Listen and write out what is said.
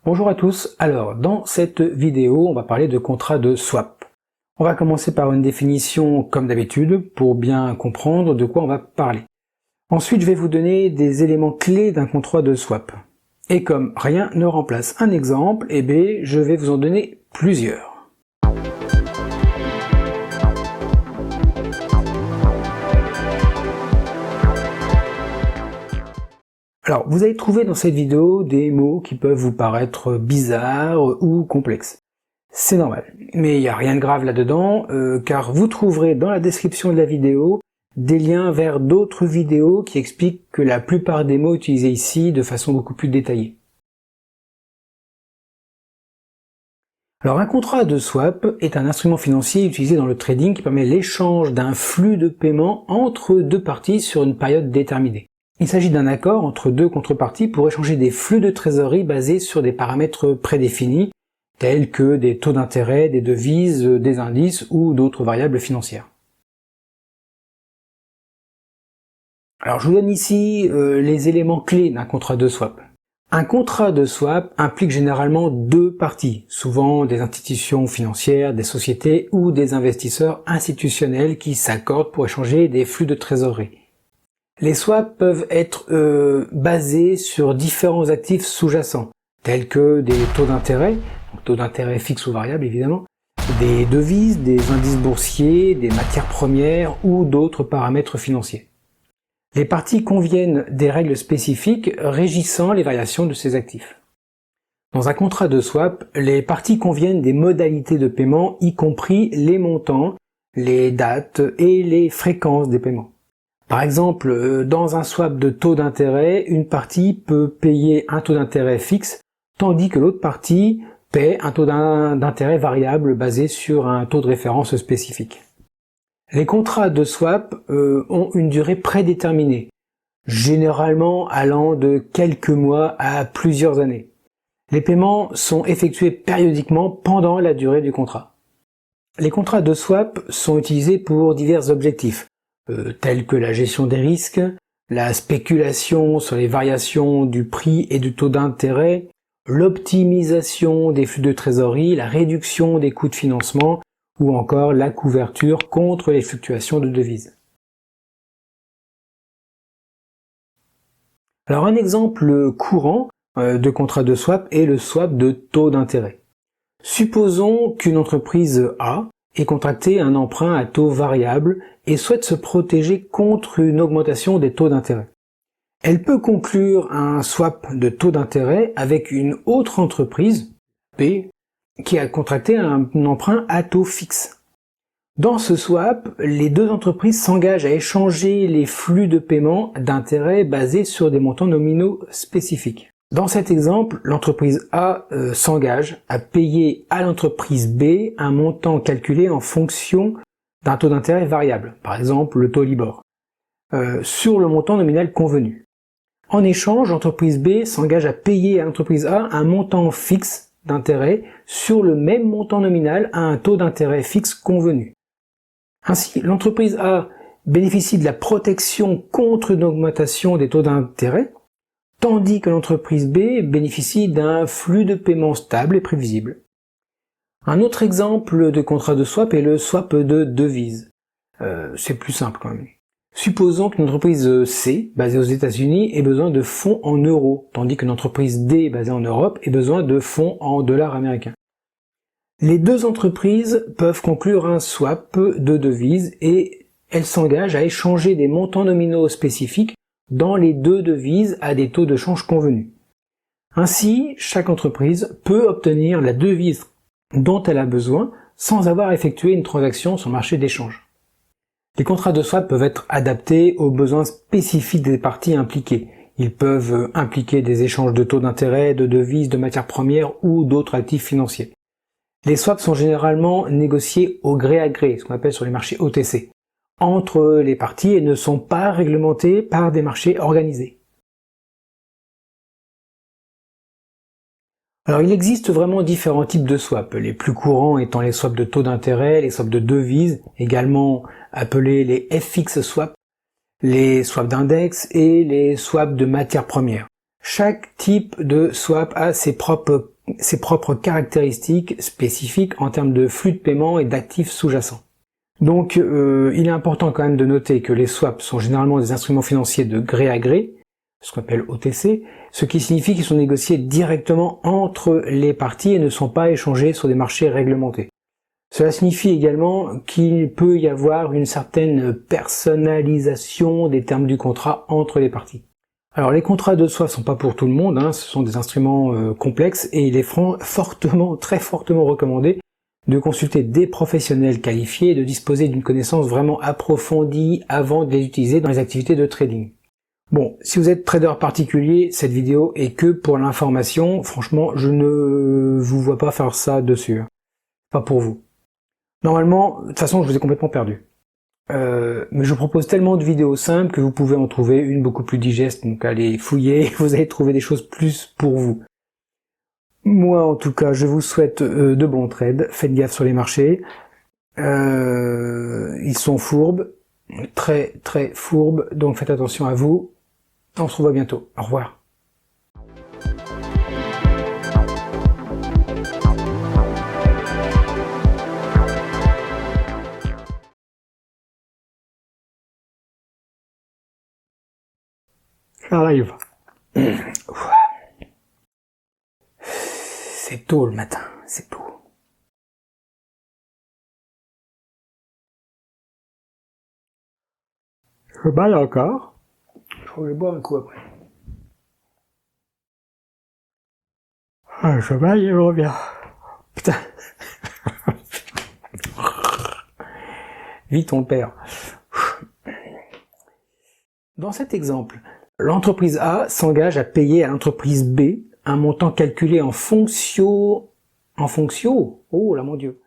Bonjour à tous, alors dans cette vidéo on va parler de contrat de swap. On va commencer par une définition comme d'habitude pour bien comprendre de quoi on va parler. Ensuite je vais vous donner des éléments clés d'un contrat de swap. Et comme rien ne remplace un exemple, je vais vous en donner plusieurs. Alors, vous allez trouver dans cette vidéo des mots qui peuvent vous paraître bizarres ou complexes. C'est normal, mais il n'y a rien de grave là-dedans, car vous trouverez dans la description de la vidéo des liens vers d'autres vidéos qui expliquent que la plupart des mots utilisés ici de façon beaucoup plus détaillée. Alors un contrat de swap est un instrument financier utilisé dans le trading qui permet l'échange d'un flux de paiement entre deux parties sur une période déterminée. Il s'agit d'un accord entre deux contreparties pour échanger des flux de trésorerie basés sur des paramètres prédéfinis, tels que des taux d'intérêt, des devises, des indices ou d'autres variables financières. Alors je vous donne ici les éléments clés d'un contrat de swap. Un contrat de swap implique généralement deux parties, souvent des institutions financières, des sociétés ou des investisseurs institutionnels qui s'accordent pour échanger des flux de trésorerie. Les swaps peuvent être basés sur différents actifs sous-jacents, tels que des taux d'intérêt, taux d'intérêt fixes ou variables évidemment, des devises, des indices boursiers, des matières premières ou d'autres paramètres financiers. Les parties conviennent des règles spécifiques régissant les variations de ces actifs. Dans un contrat de swap, les parties conviennent des modalités de paiement, y compris les montants, les dates et les fréquences des paiements. Par exemple, dans un swap de taux d'intérêt, une partie peut payer un taux d'intérêt fixe, tandis que l'autre partie paie un taux d'intérêt variable basé sur un taux de référence spécifique. Les contrats de swap ont une durée prédéterminée, généralement allant de quelques mois à plusieurs années. Les paiements sont effectués périodiquement pendant la durée du contrat. Les contrats de swap sont utilisés pour divers objectifs, tels que la gestion des risques, la spéculation sur les variations du prix et du taux d'intérêt, l'optimisation des flux de trésorerie, la réduction des coûts de financement ou encore la couverture contre les fluctuations de devises. Alors un exemple courant de contrat de swap est le swap de taux d'intérêt. Supposons qu'une entreprise A ait contracté un emprunt à taux variable et souhaite se protéger contre une augmentation des taux d'intérêt. Elle peut conclure un swap de taux d'intérêt avec une autre entreprise, B, qui a contracté un emprunt à taux fixe. Dans ce swap, les deux entreprises s'engagent à échanger les flux de paiement d'intérêt basés sur des montants nominaux spécifiques. Dans cet exemple, l'entreprise A s'engage à payer à l'entreprise B un montant calculé en fonction d'un taux d'intérêt variable, par exemple le taux Libor, sur le montant nominal convenu. En échange, l'entreprise B s'engage à payer à l'entreprise A un montant fixe d'intérêt sur le même montant nominal à un taux d'intérêt fixe convenu. Ainsi, l'entreprise A bénéficie de la protection contre une augmentation des taux d'intérêt, tandis que l'entreprise B bénéficie d'un flux de paiement stable et prévisible. Un autre exemple de contrat de swap est le swap de devises. C'est plus simple quand même. Supposons qu'une entreprise C, basée aux États-Unis, ait besoin de fonds en euros, tandis qu'une entreprise D, basée en Europe, ait besoin de fonds en dollars américains. Les deux entreprises peuvent conclure un swap de devises et elles s'engagent à échanger des montants nominaux spécifiques dans les deux devises à des taux de change convenus. Ainsi, chaque entreprise peut obtenir la devise dont elle a besoin sans avoir effectué une transaction sur le marché d'échange. Les contrats de swap peuvent être adaptés aux besoins spécifiques des parties impliquées. Ils peuvent impliquer des échanges de taux d'intérêt, de devises, de matières premières ou d'autres actifs financiers. Les swaps sont généralement négociés au gré à gré, ce qu'on appelle sur les marchés OTC, entre les parties et ne sont pas réglementés par des marchés organisés. Alors il existe vraiment différents types de swaps, les plus courants étant les swaps de taux d'intérêt, les swaps de devises, également appelés les FX swaps, les swaps d'index et les swaps de matières premières. Chaque type de swap a ses propres caractéristiques spécifiques en termes de flux de paiement et d'actifs sous-jacents. Donc il est important quand même de noter que les swaps sont généralement des instruments financiers de gré à gré, ce qu'on appelle OTC, ce qui signifie qu'ils sont négociés directement entre les parties et ne sont pas échangés sur des marchés réglementés. Cela signifie également qu'il peut y avoir une certaine personnalisation des termes du contrat entre les parties. Alors les contrats de swap sont pas pour tout le monde, hein, ce sont des instruments complexes et il est très fortement recommandé de consulter des professionnels qualifiés et de disposer d'une connaissance vraiment approfondie avant de les utiliser dans les activités de trading. Bon, si vous êtes trader particulier, cette vidéo est que pour l'information. Franchement, je ne vous vois pas faire ça dessus. Pas pour vous. Normalement, de toute façon, je vous ai complètement perdu. Mais je propose tellement de vidéos simples que vous pouvez en trouver une beaucoup plus digeste. Donc allez fouiller, vous allez trouver des choses plus pour vous. Moi, en tout cas, je vous souhaite de bons trades. Faites gaffe sur les marchés. Ils sont fourbes. Très, très fourbes. Donc faites attention à vous. On se revoit bientôt. Au revoir. J'arrive. C'est tôt le matin, c'est tôt. Je baille encore. Je vais boire un coup après. Je baille et je reviens. Putain. Vite on perd. Dans cet exemple, l'entreprise A s'engage à payer à l'entreprise B un montant calculé en fonction... Oh là mon Dieu.